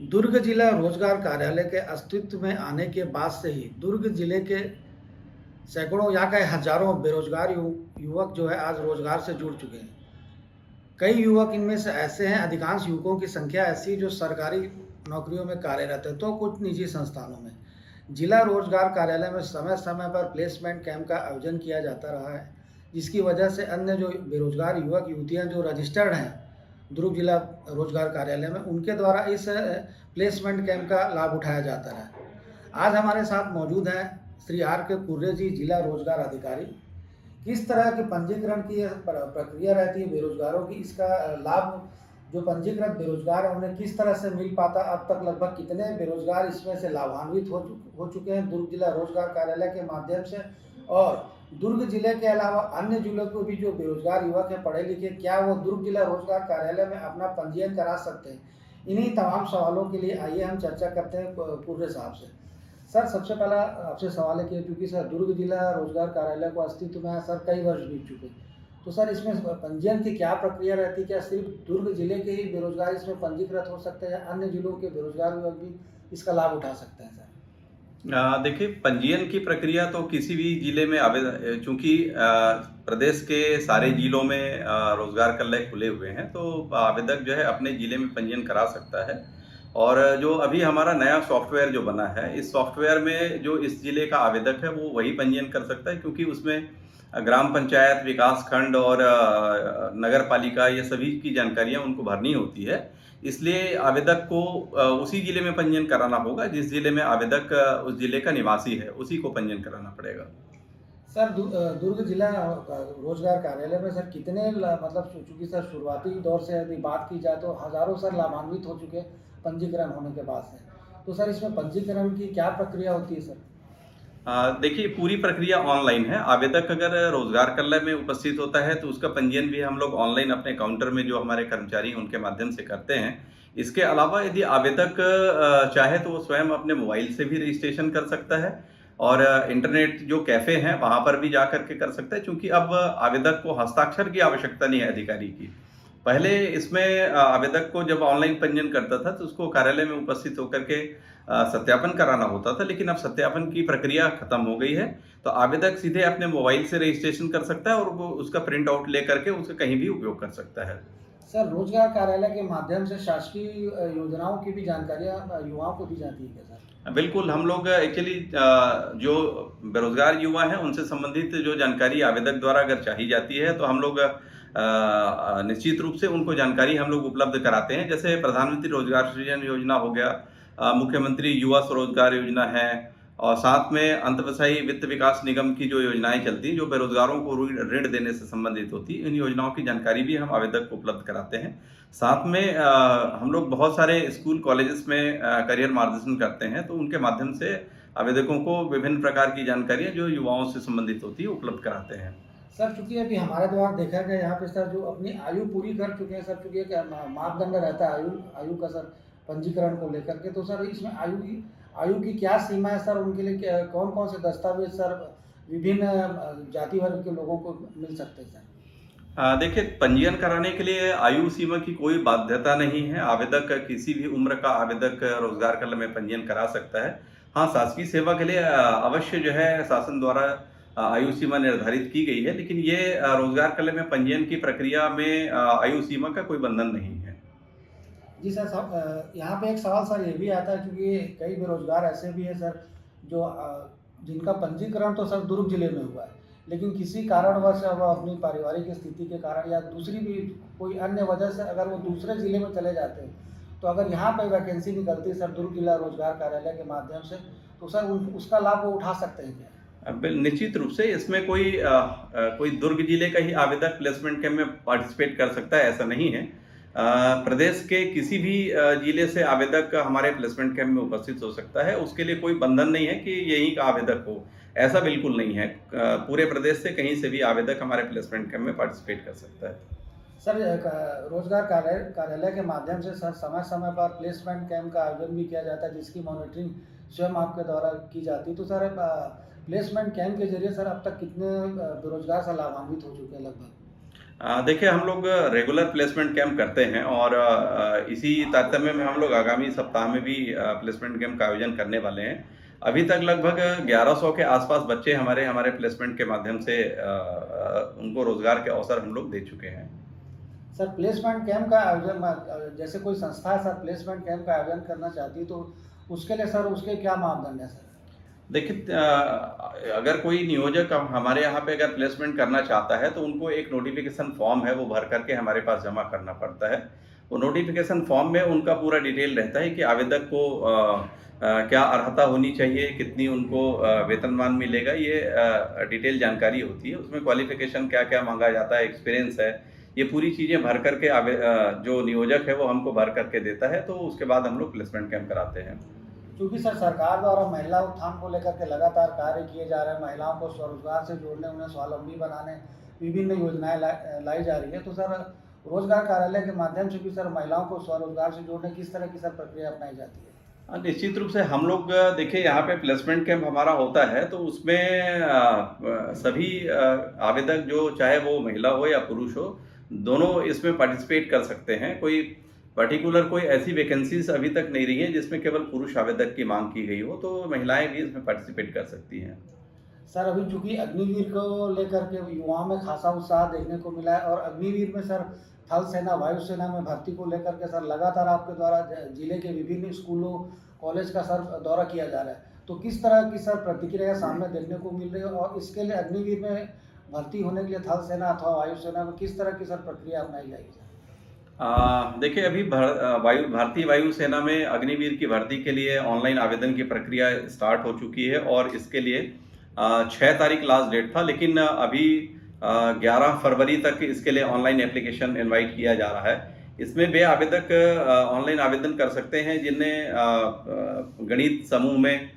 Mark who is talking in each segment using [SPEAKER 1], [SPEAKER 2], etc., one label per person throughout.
[SPEAKER 1] दुर्ग जिला रोजगार कार्यालय के अस्तित्व में आने के बाद से ही दुर्ग जिले के सैकड़ों या कई हजारों बेरोजगार युवक जो है आज रोजगार से जुड़ चुके हैं। कई युवक इनमें से ऐसे हैं, अधिकांश युवकों की संख्या ऐसी है जो सरकारी नौकरियों में कार्यरत है तो कुछ निजी संस्थानों में। जिला रोजगार कार्यालय में समय समय पर प्लेसमेंट कैंप का आयोजन किया जाता रहा है, जिसकी वजह से अन्य जो बेरोजगार युवक युवतियां जो रजिस्टर्ड हैं दुर्ग जिला रोजगार कार्यालय में, उनके द्वारा इस प्लेसमेंट कैंप का लाभ उठाया जाता रहा। आज हमारे साथ मौजूद हैं श्री आर के कुर्रे जी, जिला रोजगार अधिकारी। किस तरह के पंजीकरण की प्रक्रिया रहती है बेरोजगारों की, इसका लाभ जो पंजीकृत बेरोजगार है उन्हें किस तरह से मिल पाता, अब तक लगभग कितने बेरोजगार इसमें से लाभान्वित हो चुके हैं दुर्ग जिला रोजगार कार्यालय के माध्यम से, और दुर्ग जिले के अलावा अन्य जिलों को भी जो बेरोजगार युवक हैं पढ़े लिखे, क्या वो दुर्ग जिला रोजगार कार्यालय में अपना पंजीयन करा सकते हैं। इन्हीं तमाम सवालों के लिए आइए हम चर्चा करते हैं कुर्रे साहब से। सर, सबसे पहला आपसे सवाल है कि चूँकि सर दुर्ग जिला रोजगार कार्यालय को अस्तित्व में है सर कई वर्ष बीत चुके, तो सर इसमें पंजीयन की क्या प्रक्रिया रहती है? क्या सिर्फ दुर्ग जिले के ही बेरोजगार इसमें पंजीकृत हो सकते हैं या अन्य जिलों के बेरोजगार युवक भी इसका लाभ उठा सकते हैं सर?
[SPEAKER 2] देखिए, पंजीयन की प्रक्रिया तो किसी भी जिले में आवेदन, चूंकि प्रदेश के सारे जिलों में रोजगार कार्यालय खुले हुए हैं, तो आवेदक जो है अपने जिले में पंजीयन करा सकता है। और जो अभी हमारा नया सॉफ्टवेयर जो बना है, इस सॉफ्टवेयर में जो इस जिले का आवेदक है वो वही पंजीयन कर सकता है, क्योंकि उसमें ग्राम पंचायत, विकास खंड और नगर पालिका, ये सभी की जानकारियां उनको भरनी होती है। इसलिए आवेदक को उसी जिले में पंजीयन कराना होगा जिस जिले में आवेदक उस जिले का निवासी है, उसी को पंजीयन कराना पड़ेगा।
[SPEAKER 1] सर दुर्ग जिला रोजगार कार्यालय में सर कितने मतलब चूंकि सर शुरुआती दौर से यदि बात की जाए तो हजारों सर लाभान्वित हो चुके पंजीकरण होने के बाद से, तो सर इसमें पंजीकरण की क्या प्रक्रिया होती है सर?
[SPEAKER 2] देखिए, पूरी प्रक्रिया ऑनलाइन है। आवेदक अगर रोजगार कार्यालय में उपस्थित होता है तो उसका पंजीयन भी हम लोग ऑनलाइन अपने काउंटर में जो हमारे कर्मचारी हैं उनके माध्यम से करते हैं। इसके अलावा यदि आवेदक चाहे तो वो स्वयं अपने मोबाइल से भी रजिस्ट्रेशन कर सकता है, और इंटरनेट जो कैफ़े हैं वहाँ पर भी जा कर के कर सकता है, चूँकि अब आवेदक को हस्ताक्षर की आवश्यकता नहीं है अधिकारी की। पहले इसमें आवेदक को जब ऑनलाइन पंजीयन करता था तो उसको कार्यालय में उपस्थित होकर के सत्यापन कराना होता था, लेकिन अब सत्यापन की प्रक्रिया खत्म हो गई है। तो आवेदक सीधे अपने मोबाइल से रजिस्ट्रेशन कर सकता है और वो उसका प्रिंट आउट लेकर के उसका कहीं भी उपयोग कर सकता है।
[SPEAKER 1] सर रोजगार कार्यालय के माध्यम से शासकीय योजनाओं की भी जानकारियाँ युवाओं को दी जाती है क्या सर?
[SPEAKER 2] बिल्कुल, हम लोग एक्चुअली जो बेरोज़गार युवा हैं, उनसे संबंधित जो जानकारी आवेदक द्वारा अगर चाही जाती है, तो हम लोग निश्चित रूप से उनको जानकारी हम लोग उपलब्ध कराते हैं। जैसे प्रधानमंत्री रोज़गार सृजन योजना हो गया, मुख्यमंत्री युवा स्वरोजगार योजना है, और साथ में अंतःवसायी वित्त विकास निगम की जो योजनाएँ चलती हैं, जो बेरोज़गारों को ऋण ऋण देने से संबंधित होती हैं, इन योजनाओं की जानकारी भी हम आवेदक को उपलब्ध कराते हैं। साथ में हम लोग बहुत सारे स्कूल कॉलेजेस में करियर मार्गदर्शन करते हैं, तो उनके माध्यम से आवेदकों को विभिन्न प्रकार की जानकारियाँ जो युवाओं से संबंधित होती है उपलब्ध कराते हैं।
[SPEAKER 1] सर चूंकि अभी हमारे द्वारा देखा गया यहाँ पे सर जो अपनी आयु पूरी कर चुके हैं सर, चूंकि एक मापदंड रहता है आयु आयु का सर पंजीकरण को लेकर के, तो सर इसमें आयु की क्या सीमा है सर? उनके लिए कौन कौन से दस्तावेज सर विभिन्न जाति वर्ग के लोगों को मिल सकते हैं सर?
[SPEAKER 2] देखिए, पंजीयन कराने के लिए आयु सीमा की कोई बाध्यता नहीं है। आवेदक किसी भी उम्र का आवेदक रोजगार कार्यालय में पंजीयन करा सकता है। हाँ, शासकीय सेवा के लिए अवश्य जो है शासन द्वारा आयु सीमा निर्धारित की गई है, लेकिन ये रोजगार कार्यालय में पंजीयन की प्रक्रिया में आयु सीमा का कोई बंधन नहीं है।
[SPEAKER 1] जी सर, यहाँ पे एक सवाल सर ये भी आता है, क्योंकि कई बेरोजगार ऐसे भी हैं सर जो जिनका पंजीकरण तो सर दुर्ग जिले में हुआ है, लेकिन किसी कारणवश अब अपनी पारिवारिक स्थिति के कारण या दूसरी भी कोई अन्य वजह से अगर वो दूसरे जिले में चले जाते हैं, तो अगर यहाँ पे वैकेंसी निकलती है सर दुर्ग जिला रोजगार कार्यालय के माध्यम से, तो सर उसका लाभ वो उठा सकते हैं क्या?
[SPEAKER 2] निश्चित रूप से इसमें कोई दुर्ग जिले का ही आवेदक प्लेसमेंट कैंप में पार्टिसिपेट कर सकता है, ऐसा नहीं है। प्रदेश के किसी भी जिले से आवेदक हमारे प्लेसमेंट कैंप में उपस्थित हो सकता है। उसके लिए कोई बंधन नहीं है कि यहीं का आवेदक हो, ऐसा बिल्कुल नहीं है। पूरे प्रदेश से कहीं से भी आवेदक हमारे प्लेसमेंट कैंप में पार्टिसिपेट कर सकता है।
[SPEAKER 1] सर रोजगार कार्यालय के माध्यम से सर समय समय पर प्लेसमेंट कैंप का आयोजन भी किया जाता है, जिसकी मॉनिटरिंग स्वयं आपके द्वारा की जाती है, तो सर प्लेसमेंट कैंप के जरिए सर अब तक कितने बेरोजगार सर लाभान्वित हो चुके हैं लगभग?
[SPEAKER 2] देखिए हम लोग रेगुलर प्लेसमेंट कैंप करते हैं और इसी तारतम्य में हम लोग आगामी सप्ताह में भी प्लेसमेंट कैंप का आयोजन करने वाले हैं। अभी तक लगभग 1100 के आसपास बच्चे हमारे हमारे प्लेसमेंट के माध्यम से उनको रोजगार के अवसर हम लोग दे चुके हैं।
[SPEAKER 1] सर प्लेसमेंट कैंप का आयोजन जैसे कोई संस्था है सर प्लेसमेंट कैंप का आयोजन करना चाहती है तो उसके लिए सर उसके क्या मापदंड है सर?
[SPEAKER 2] देखिए अगर कोई नियोजक हमारे यहाँ पे अगर प्लेसमेंट करना चाहता है तो उनको एक नोटिफिकेशन फॉर्म है वो भर करके हमारे पास जमा करना पड़ता है। वो नोटिफिकेशन फॉर्म में उनका पूरा डिटेल रहता है कि आवेदक को क्या अर्हता होनी चाहिए, कितनी उनको वेतनमान मिलेगा, ये डिटेल जानकारी होती है। उसमें क्वालिफिकेशन क्या क्या मांगा जाता है, एक्सपीरियंस है, ये पूरी चीज़ें भर करके जो नियोजक है वो हमको भर करके देता है, तो उसके बाद हम लोग प्लेसमेंट कैंप कराते हैं।
[SPEAKER 1] क्योंकि सर सरकार द्वारा महिला उत्थान को लेकर के लगातार कार्य किए जा रहे हैं, महिलाओं को स्वरोजगार से जोड़ने, उन्हें स्वावलंबी बनाने विभिन्न योजनाएं लाई जा रही है। तो सर रोजगार कार्यालय के माध्यम से भी सर महिलाओं को स्वरोजगार से जोड़ने किस तरह की सर प्रक्रिया अपनाई जाती है?
[SPEAKER 2] निश्चित रूप से हम लोग देखिए यहाँ पे प्लेसमेंट कैंप हमारा होता है तो उसमें सभी आवेदक जो चाहे वो महिला हो या पुरुष हो, दोनों इसमें पार्टिसिपेट कर सकते हैं। कोई पर्टिकुलर कोई ऐसी वैकेंसीज अभी तक नहीं रही है जिसमें केवल पुरुष आवेदक की मांग की गई हो, तो महिलाएं भी इसमें पार्टिसिपेट कर सकती हैं।
[SPEAKER 1] सर अभी चूंकि अग्निवीर को लेकर के युवाओं में खासा उत्साह देखने को मिला है और अग्निवीर में सर थल सेना वायुसेना में भर्ती को लेकर के सर लगातार आपके द्वारा जिले के विभिन्न स्कूलों कॉलेज का सर दौरा किया जा रहा है, तो किस तरह की सर प्रतिक्रिया सामने देखने को मिल रही है और इसके लिए अग्निवीर में भर्ती होने के लिए थल सेना अथवा वायुसेना में किस तरह की सर प्रक्रिया अपनाई जाएगी सर?
[SPEAKER 2] देखिए अभी भारतीय वायुसेना में अग्निवीर की भर्ती के लिए ऑनलाइन आवेदन की प्रक्रिया स्टार्ट हो चुकी है और इसके लिए 6 तारीख लास्ट डेट था, लेकिन अभी 11 फरवरी तक इसके लिए ऑनलाइन एप्लीकेशन इनवाइट किया जा रहा है। इसमें वे आवेदक ऑनलाइन आवेदन कर सकते हैं जिनने गणित समूह में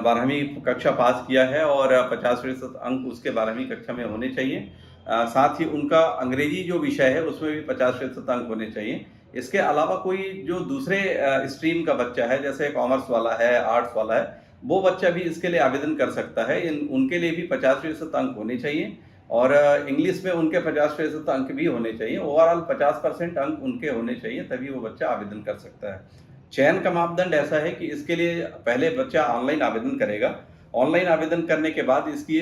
[SPEAKER 2] 12वीं कक्षा पास किया है और 50% अंक उसके 12वीं कक्षा में होने चाहिए। साथ ही उनका अंग्रेजी जो विषय है उसमें भी 50% अंक होने चाहिए। इसके अलावा कोई जो दूसरे स्ट्रीम का बच्चा है, जैसे कॉमर्स वाला है, आर्ट्स वाला है, वो बच्चा भी इसके लिए आवेदन कर सकता है। उनके लिए भी 50% अंक होने चाहिए और इंग्लिश में उनके 50% अंक भी होने चाहिए। ओवरऑल 50% अंक उनके होने चाहिए, तभी वो बच्चा आवेदन कर सकता है। चयन का मापदंड ऐसा है कि इसके लिए पहले बच्चा ऑनलाइन आवेदन करेगा। ऑनलाइन आवेदन करने के बाद इसकी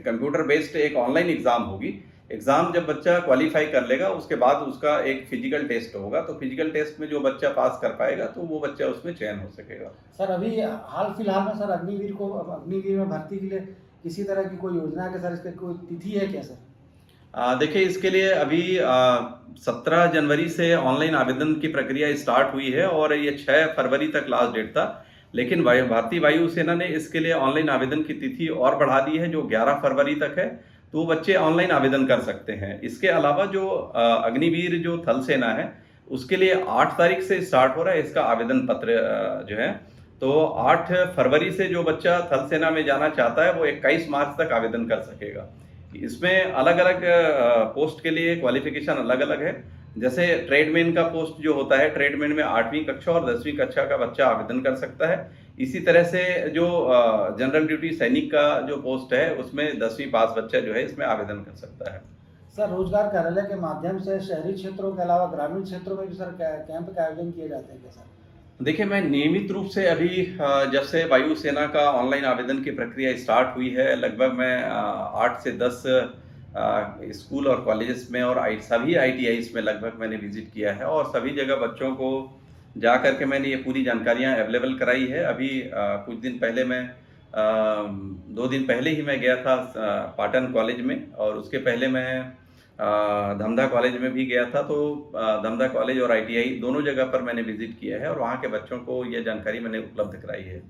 [SPEAKER 2] कंप्यूटर बेस्ड एक ऑनलाइन एग्ज़ाम होगी। एग्ज़ाम जब बच्चा क्वालिफाई कर लेगा उसके बाद उसका एक फिजिकल टेस्ट होगा, तो फिजिकल टेस्ट में जो बच्चा पास कर पाएगा तो वो बच्चा उसमें चयन हो सकेगा।
[SPEAKER 1] सर अभी हाल फिलहाल में सर अग्निवीर में भर्ती के लिए किसी तरह की कोई योजना है क्या सर? इसकी कोई तिथि है क्या सर?
[SPEAKER 2] देखिए इसके लिए अभी 17 जनवरी से ऑनलाइन आवेदन की प्रक्रिया स्टार्ट हुई है और ये 6 फरवरी तक लास्ट डेट था, लेकिन भारतीय वायुसेना ने इसके लिए ऑनलाइन आवेदन की तिथि और बढ़ा दी है जो 11 फरवरी तक है, तो वो बच्चे ऑनलाइन आवेदन कर सकते हैं। इसके अलावा जो अग्निवीर जो थल सेना है उसके लिए 8 तारीख से स्टार्ट हो रहा है इसका आवेदन पत्र जो है, तो 8 फरवरी से जो बच्चा थल सेना में जाना चाहता है वो 21 मार्च तक आवेदन कर सकेगा। इसमें अलग अलग पोस्ट के लिए क्वालिफिकेशन अलग अलग है। जैसे ट्रेडमैन का पोस्ट जो होता है, ट्रेडमैन में 8वीं कक्षा और 10वीं कक्षा का बच्चा आवेदन कर सकता है। इसी तरह से जो जनरल ड्यूटी सैनिक का जो पोस्ट है उसमें 10वीं पास बच्चा जो है इसमें आवेदन कर सकता है।
[SPEAKER 1] सर रोजगार कार्यालय के माध्यम से शहरी क्षेत्रों के अलावा ग्रामीण क्षेत्रों में भी सर कैंप का आयोजन किए जाते हैं क्या सर?
[SPEAKER 2] देखिए मैं नियमित रूप से अभी जब से वायुसेना का ऑनलाइन आवेदन की प्रक्रिया स्टार्ट हुई है, लगभग मैं 8 से 10 स्कूल और कॉलेजेस में और सभी ITIs में लगभग मैंने विजिट किया है और सभी जगह बच्चों को जा कर के मैंने ये पूरी जानकारियाँ अवेलेबल कराई है। अभी कुछ दिन पहले मैं 2 दिन पहले ही मैं गया था पाटन कॉलेज में और उसके पहले मैं धमधा कॉलेज में भी गया था, तो धमधा कॉलेज और ITI दोनों जगह पर मैंने विजिट किया है और वहाँ के बच्चों को ये जानकारी मैंने उपलब्ध कराई है।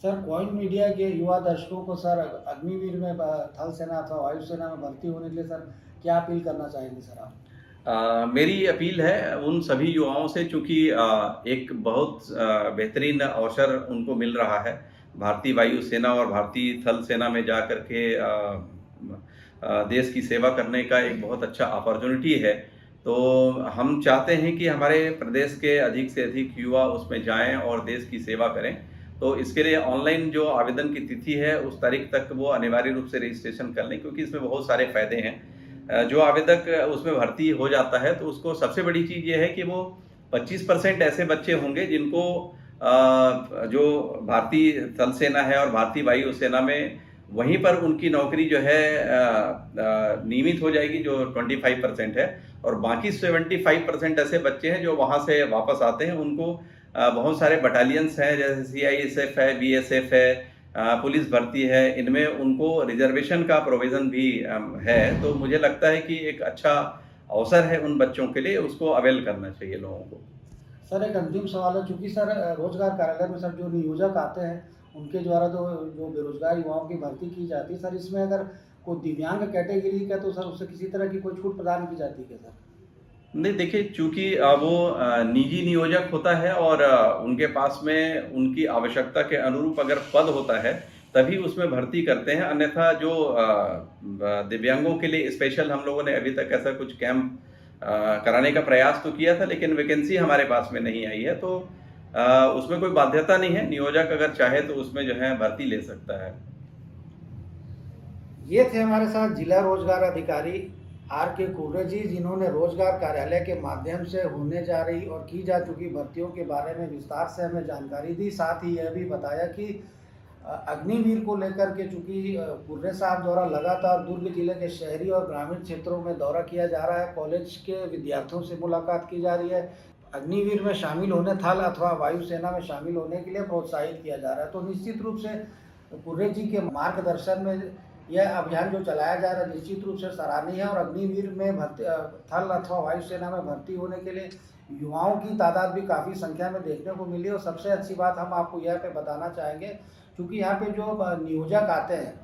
[SPEAKER 1] सर क्वाइन मीडिया के युवा दर्शकों को सर अग्निवीर में थल सेना अथवा वायुसेना में भर्ती होने के लिए सर क्या अपील करना चाहेंगे सर आप?
[SPEAKER 2] मेरी अपील है उन सभी युवाओं से, चूँकि एक बहुत बेहतरीन अवसर उनको मिल रहा है भारतीय वायुसेना और भारतीय थल सेना में जा कर के देश की सेवा करने का एक बहुत अच्छा अपॉर्चुनिटी है। तो हम चाहते हैं कि हमारे प्रदेश के अधिक से अधिक युवा उसमें जाएं और देश की सेवा करें। तो इसके लिए ऑनलाइन जो आवेदन की तिथि है उस तारीख तक वो अनिवार्य रूप से रजिस्ट्रेशन कर लें, क्योंकि इसमें बहुत सारे फ़ायदे हैं। जो आवेदक उसमें भर्ती हो जाता है तो उसको सबसे बड़ी चीज़ ये है कि वो 25% ऐसे बच्चे होंगे जिनको जो भारतीय थल सेना है और भारतीय वायु सेना में वहीं पर उनकी नौकरी जो है नियमित हो जाएगी, जो 25% है। और बाकी 75% ऐसे बच्चे हैं जो वहाँ से वापस आते हैं। उनको बहुत सारे बटालियंस हैं, जैसे सीआईएसएफ है, बीएसएफ है, पुलिस भर्ती है, इनमें उनको रिजर्वेशन का प्रोविज़न भी है। तो मुझे लगता है कि एक अच्छा अवसर है उन बच्चों के लिए, उसको अवेल करना चाहिए लोगों को।
[SPEAKER 1] सर एक अंतिम सवाल है, चूँकि सर रोजगार कार्यालय में सर जो नियोजक आते हैं, उनके द्वारा तो जो बेरोजगार युवाओं की भर्ती की जाती है, सर इसमें अगर कोई दिव्यांग कैटेगरी का तो सर उससे किसी तरह की कोई छूट प्रदान की जाती है क्या सर?
[SPEAKER 2] नहीं, देखिए, चूँकि वो निजी नियोजक होता है और उनके पास में उनकी आवश्यकता के अनुरूप अगर पद होता है, तभी उसमें भर्ती करते हैं। अन्यथा जो दिव्यांगों के लिए स्पेशल हम लोगों ने अभी तक ऐसा कुछ कैंप कराने का प्रयास तो किया था, लेकिन वैकेंसी हमारे पास में नहीं आई है। तो उसमें कोई बाध्यता नहीं है, नियोजक अगर चाहे तो उसमें जो है भर्ती ले सकता है।
[SPEAKER 1] ये थे हमारे साथ जिला रोजगार अधिकारी आर के कुर्रे जी, जिन्होंने रोजगार कार्यालय के माध्यम से होने जा रही और की जा चुकी भर्तियों के बारे में विस्तार से हमें जानकारी दी। साथ ही यह भी बताया कि अग्निवीर को लेकर के चूँकि कुर्रे साहब द्वारा लगातार दुर्ग जिले के शहरी और ग्रामीण क्षेत्रों में दौरा किया जा रहा है, कॉलेज के विद्यार्थियों से मुलाकात की जा रही है, अग्निवीर में शामिल होने, थल अथवा वायुसेना में शामिल होने के लिए प्रोत्साहित किया जा रहा है। तो निश्चित रूप से कुर्रे जी के मार्गदर्शन में यह अभियान जो चलाया जा रहा है निश्चित रूप से सराहनीय है। और अग्निवीर में भर्ती, थल अथवा वायुसेना में भर्ती होने के लिए युवाओं की तादाद भी काफ़ी संख्या में देखने को मिली। और सबसे अच्छी बात हम आपको यह पे बताना चाहेंगे, क्योंकि यहाँ पे जो नियोजक आते हैं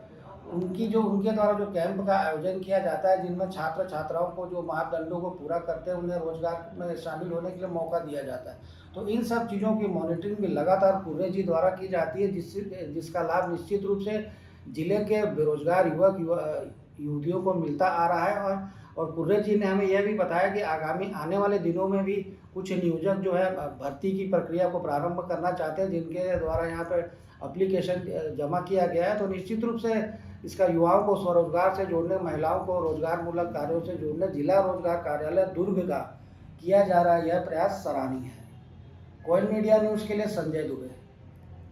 [SPEAKER 1] उनके द्वारा जो कैंप का आयोजन किया जाता है, जिनमें छात्र छात्राओं को जो मापदंडों को पूरा करते हैं उन्हें रोजगार में शामिल होने के लिए मौका दिया जाता है। तो इन सब चीज़ों की मॉनिटरिंग भी लगातार कुर्रे जी द्वारा की जाती है, जिसका लाभ निश्चित रूप से जिले के बेरोजगार युवतियों को मिलता आ रहा है। और कुर्रे जी ने हमें यह भी बताया कि आगामी आने वाले दिनों में भी कुछ नियोजक जो है भर्ती की प्रक्रिया को प्रारंभ करना चाहते हैं, जिनके द्वारा यहाँ पर एप्लीकेशन जमा किया गया है। तो निश्चित रूप से इसका युवाओं को स्वरोजगार से जोड़ने, महिलाओं को रोजगार मूलक कार्यों से जोड़ने जिला रोजगार कार्यालय दुर्ग का किया जा रहा है यह प्रयास सराहनीय है। कोयल मीडिया न्यूज़ के लिए संजय दुबे।